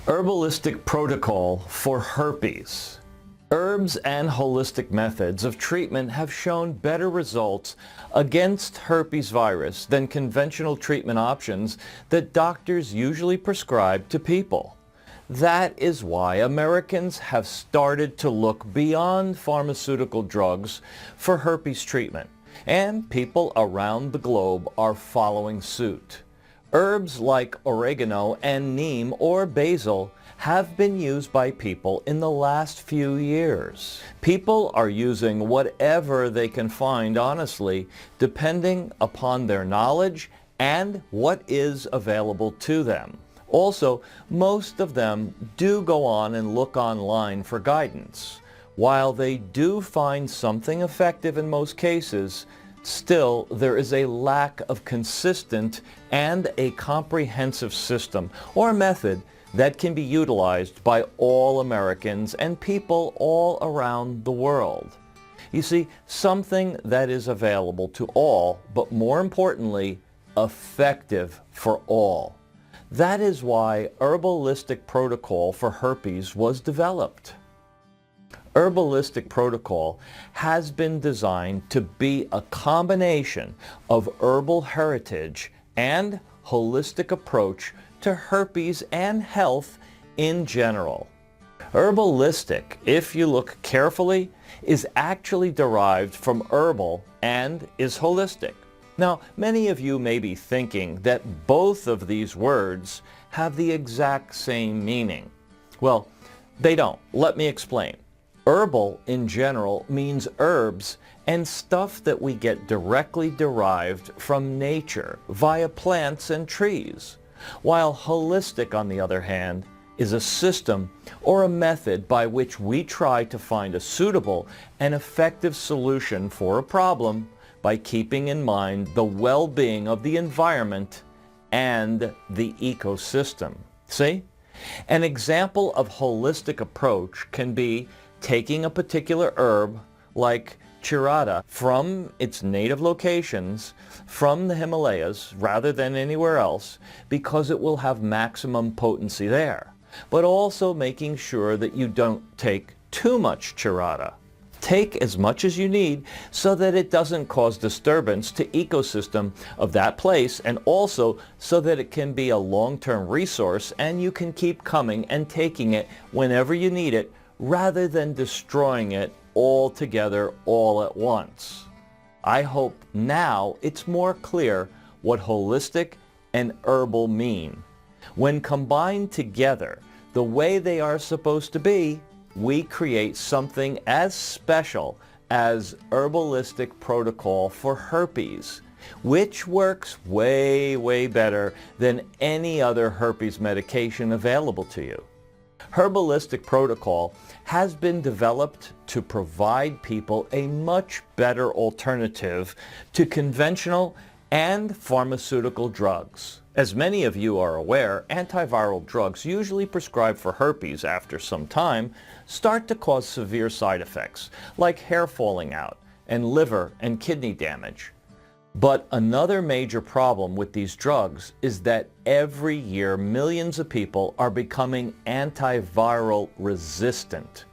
Herbolistic protocol for herpes. Herbs and holistic methods of treatment have shown better results against herpes virus than conventional treatment options that doctors usually prescribe to people. That is why Americans have started to look beyond pharmaceutical drugs for herpes treatment, and people around the globe are following suit. Herbs like oregano and neem or basil have been used by people in the last few years. People are using whatever they can find, honestly, depending upon their knowledge and what is available to them. Also, most of them do go on and look online for guidance. While they do find something effective in most cases, still, there is a lack of consistent and a comprehensive system or method that can be utilized by all Americans and people all around the world. You see, something that is available to all, but more importantly, effective for all. That is why Herbolistic protocol for herpes was developed. Herbolistic protocol has been designed to be a combination of herbal heritage and holistic approach to herpes and health in general. Herbolistic, if you look carefully, is actually derived from herbal and is holistic. Now, many of you may be thinking that both of these words have the exact same meaning. Well, they don't. Let me explain. Herbal in general means herbs and stuff that we get directly derived from nature via plants and trees, while holistic, on the other hand, is a system or a method by which we try to find a suitable and effective solution for a problem by keeping in mind the well-being of the environment and the ecosystem. See? An example of holistic approach can be taking a particular herb like chirata from its native locations from the Himalayas rather than anywhere else because it will have maximum potency there, but also making sure that you don't take too much chirata. Take as much as you need so that it doesn't cause disturbance to ecosystem of that place, and also so that it can be a long-term resource and you can keep coming and taking it whenever you need it rather than destroying it altogether all at once. I hope now it's more clear what holistic and herbal mean. When combined together the way they are supposed to be, we create something as special as Herbolistic protocol for herpes, which works way, way better than any other herpes medication available to you. Herbolistic protocol has been developed to provide people a much better alternative to conventional and pharmaceutical drugs. As many of you are aware, antiviral drugs usually prescribed for herpes after some time start to cause severe side effects like hair falling out and liver and kidney damage. But another major problem with these drugs is that every year millions of people are becoming antiviral resistant.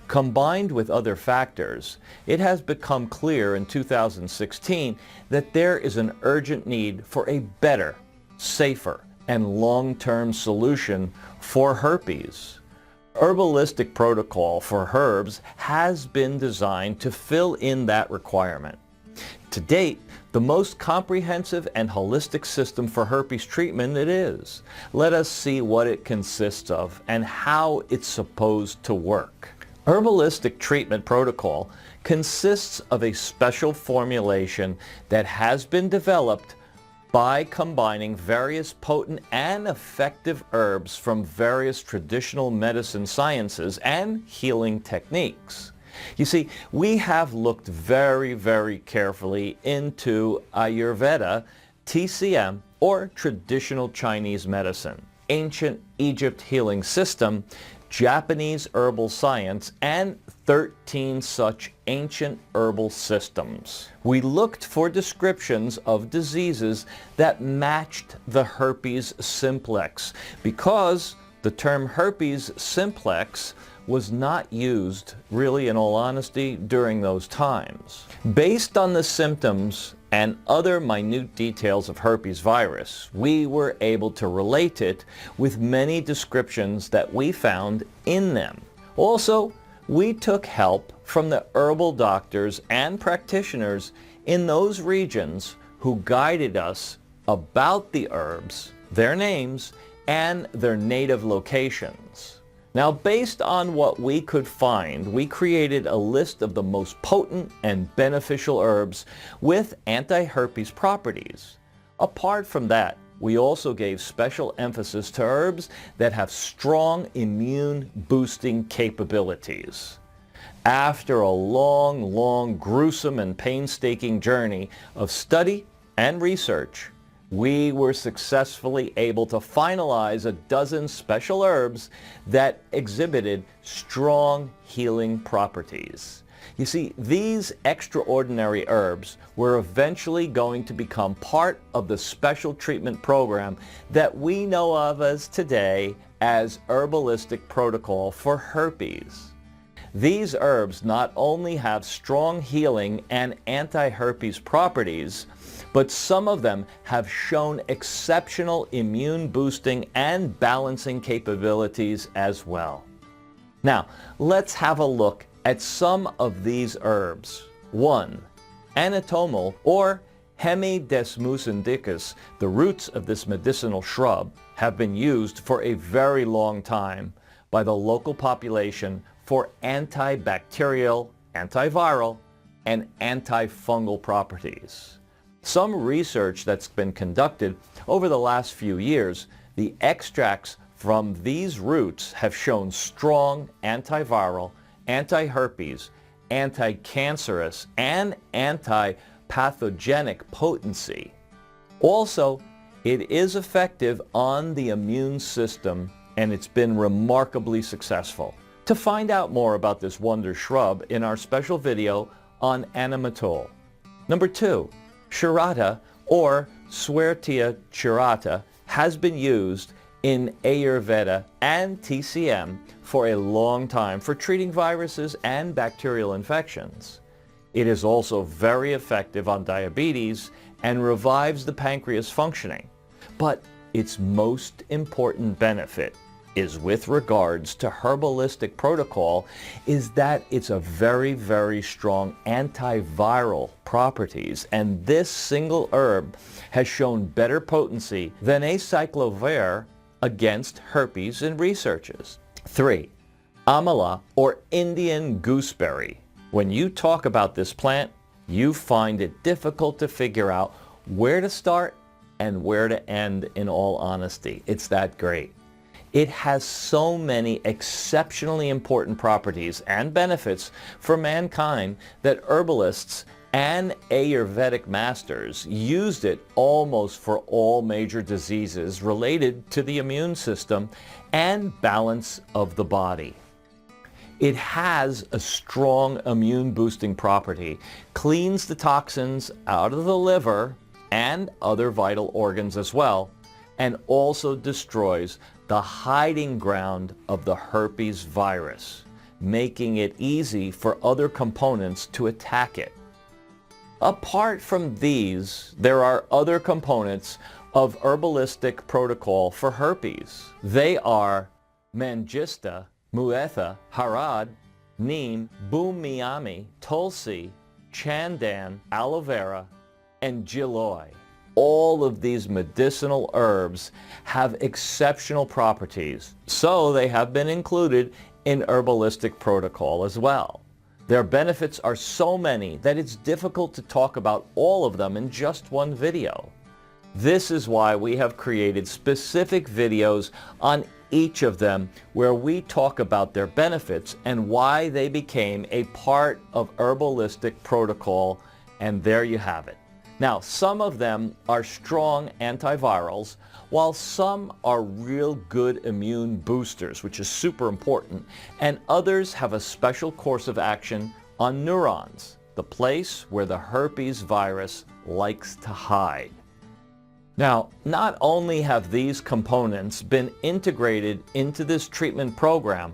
Combined with other factors, it has become clear in 2016 that there is an urgent need for a better, safer, and long-term solution for herpes. Herbolistic protocol for herbs has been designed to fill in that requirement. To date, the most comprehensive and holistic system for herpes treatment it is. Let us see what it consists of and how it's supposed to work. Herbolistic treatment protocol consists of a special formulation that has been developed by combining various potent and effective herbs from various traditional medicine sciences and healing techniques. You see, we have looked very, very carefully into Ayurveda, TCM, or traditional Chinese medicine, ancient Egypt healing system, Japanese herbal science, and 13 such ancient herbal systems. We looked for descriptions of diseases that matched the herpes simplex because The term herpes simplex was not used, really in all honesty, during those times. Based on the symptoms and other minute details of herpes virus, we were able to relate it with many descriptions that we found in them. Also, we took help from the herbal doctors and practitioners in those regions who guided us about the herbs, their names, and their native locations. Now, based on what we could find, we created a list of the most potent and beneficial herbs with anti-herpes properties. Apart from that, we also gave special emphasis to herbs that have strong immune boosting capabilities. After a long, gruesome and painstaking journey of study and research, we were successfully able to finalize a dozen special herbs that exhibited strong healing properties. You see, these extraordinary herbs were eventually going to become part of the special treatment program that we know of as today as Herbolistic Protocol for Herpes. These herbs not only have strong healing and anti-herpes properties, but some of them have shown exceptional immune boosting and balancing capabilities as well. Now, let's have a look at some of these herbs. 1. Anantmool, or Herbolistic indicus. The roots of this medicinal shrub have been used for a very long time by the local population for antibacterial, antiviral, and antifungal properties. Some research that's been conducted over the last few years, the extracts from these roots have shown strong antiviral, anti-herpes, anti-cancerous, and anti-pathogenic potency. Also, it is effective on the immune system, and it's been remarkably successful. To find out more about this wonder shrub in our special video on anantmool. Number 2. Chirata, or Swertia chirata, has been used in Ayurveda and TCM for a long time for treating viruses and bacterial infections. It is also very effective on diabetes and revives the pancreas functioning. But its most important benefit is with regards to Herbolistic Protocol is that it's a very strong antiviral properties, and this single herb has shown better potency than acyclovir against herpes in researches. 3. Amla, or Indian gooseberry. When you talk about this plant, you find it difficult to figure out where to start and where to end, in all honesty. It's that great. It has so many exceptionally important properties and benefits for mankind that herbalists and Ayurvedic masters used it almost for all major diseases related to the immune system and balance of the body. It has a strong immune boosting property, cleans the toxins out of the liver and other vital organs as well, and also destroys the hiding ground of the herpes virus, making it easy for other components to attack it. Apart from these, there are other components of Herbolistic Protocol for Herpes. They are Mangista, Muetha, Harad, Neem, Bhumiyami, Tulsi, Chandan, Aloe Vera, and Giloy. All of these medicinal herbs have exceptional properties, so they have been included in Herbolistic Protocol as well. Their benefits are so many that it's difficult to talk about all of them in just one video. This is why we have created specific videos on each of them where we talk about their benefits and why they became a part of Herbolistic Protocol, and there you have it. Now, some of them are strong antivirals, while some are real good immune boosters, which is super important, and others have a special course of action on neurons, the place where the herpes virus likes to hide. Now, not only have these components been integrated into this treatment program,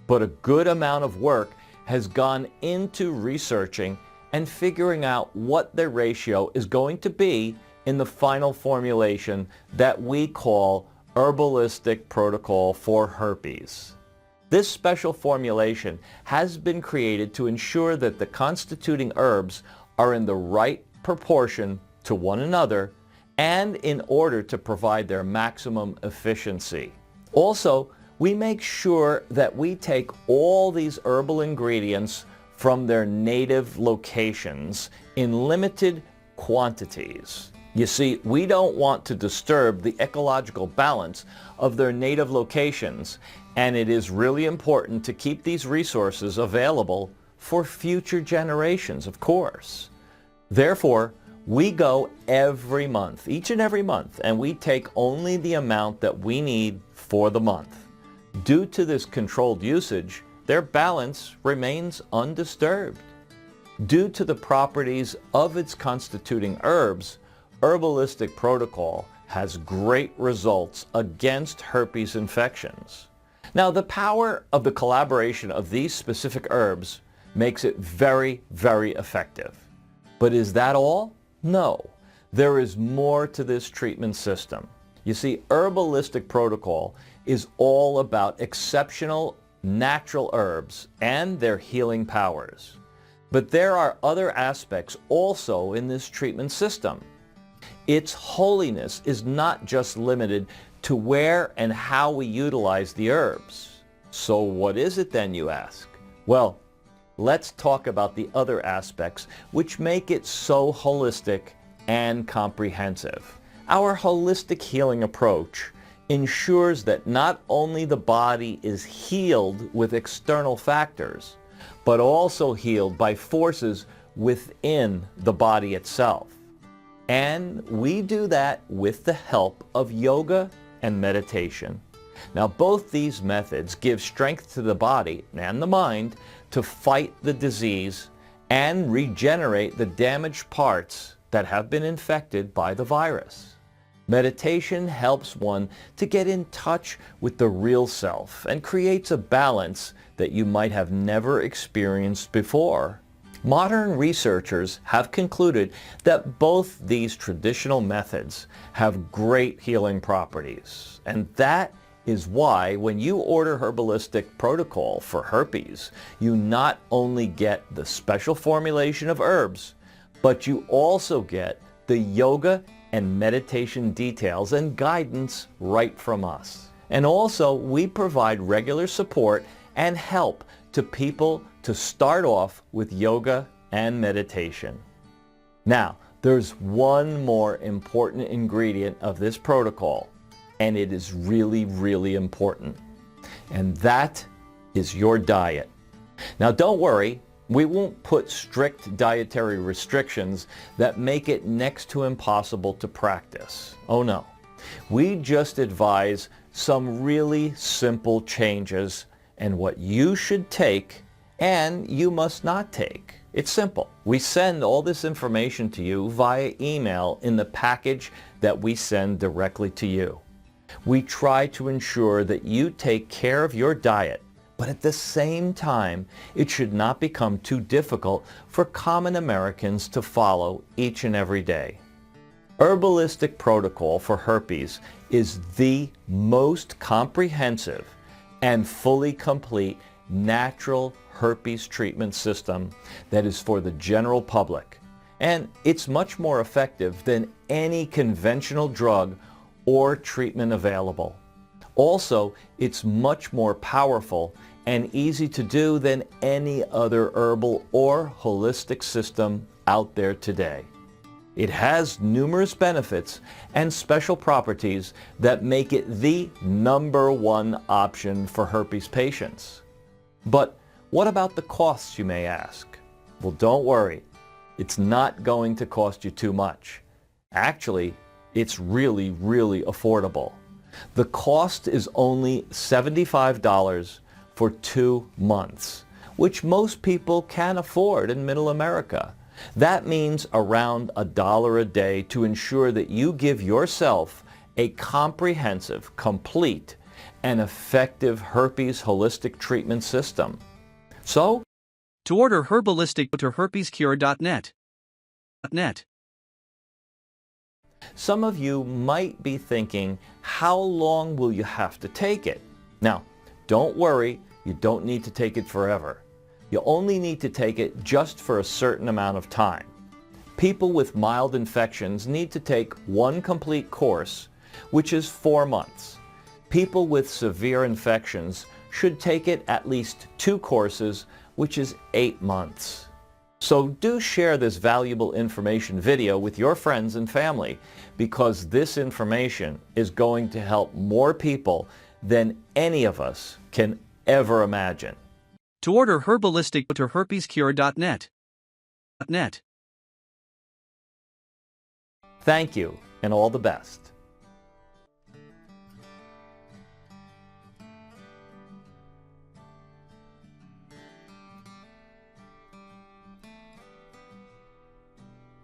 but a good amount of work has gone into researching and figuring out what their ratio is going to be in the final formulation that we call Herbolistic Protocol for Herpes. This special formulation has been created to ensure that the constituting herbs are in the right proportion to one another and in order to provide their maximum efficiency. Also, we make sure that we take all these herbal ingredients from their native locations in limited quantities. You see, we don't want to disturb the ecological balance of their native locations, and it is really important to keep these resources available for future generations, of course. Therefore, we go every month, each and every month, and we take only the amount that we need for the month. Due to this controlled usage, their balance remains undisturbed. Due to the properties of its constituting herbs, Herbolistic Protocol has great results against herpes infections. Now, the power of the collaboration of these specific herbs makes it very, very effective. But is that all? No. There is more to this treatment system. You see, Herbolistic Protocol is all about exceptional natural herbs and their healing powers. But there are other aspects also in this treatment system. Its holiness is not just limited to where and how we utilize the herbs. So what is it then, you ask? Well, let's talk about the other aspects which make it so holistic and comprehensive. Our holistic healing approach ensures that not only the body is healed with external factors, but also healed by forces within the body itself. And we do that with the help of yoga and meditation. Now, both these methods give strength to the body and the mind to fight the disease and regenerate the damaged parts that have been infected by the virus. Meditation helps one to get in touch with the real self and creates a balance that you might have never experienced before. Modern researchers have concluded that both these traditional methods have great healing properties, and that is why when you order Herbolistic Protocol for Herpes, you not only get the special formulation of herbs, but you also get the yoga and meditation details and guidance right from us. And also, we provide regular support and help to people to start off with yoga and meditation. Now, there's one more important ingredient of this protocol, and it is really, really important. And that is your diet. Now, don't worry, we won't put strict dietary restrictions that make it next to impossible to practice. Oh no. We just advise some really simple changes and what you should take and you must not take. It's simple. We send all this information to you via email in the package that we send directly to you. We try to ensure that you take care of your diet, but at the same time, it should not become too difficult for common Americans to follow each and every day. Herbolistic Protocol for Herpes is the most comprehensive and fully complete natural herpes treatment system that is for the general public. And it's much more effective than any conventional drug or treatment available. Also, it's much more powerful and easy to do than any other herbal or holistic system out there today. It has numerous benefits and special properties that make it the #1 option for herpes patients. But what about the costs, you may ask? Well, don't worry. It's not going to cost you too much. Actually, it's really, really affordable. The cost is only $75 for 2 months, which most people can afford in Middle America. That means around $1 a day to ensure that you give yourself a comprehensive, complete, and effective herpes holistic treatment system. So, to order Herbolistic, go to herpescure.net. Some of you might be thinking, how long will you have to take it? Now, don't worry, you don't need to take it forever. You only need to take it just for a certain amount of time. People with mild infections need to take one complete course, which is 4 months. People with severe infections should take it at least 2 courses, which is 8 months. So do share this valuable information video with your friends and family, because this information is going to help more people than any of us can ever imagine. To order Herbolistic, go to herpescure.net. Thank you, and all the best.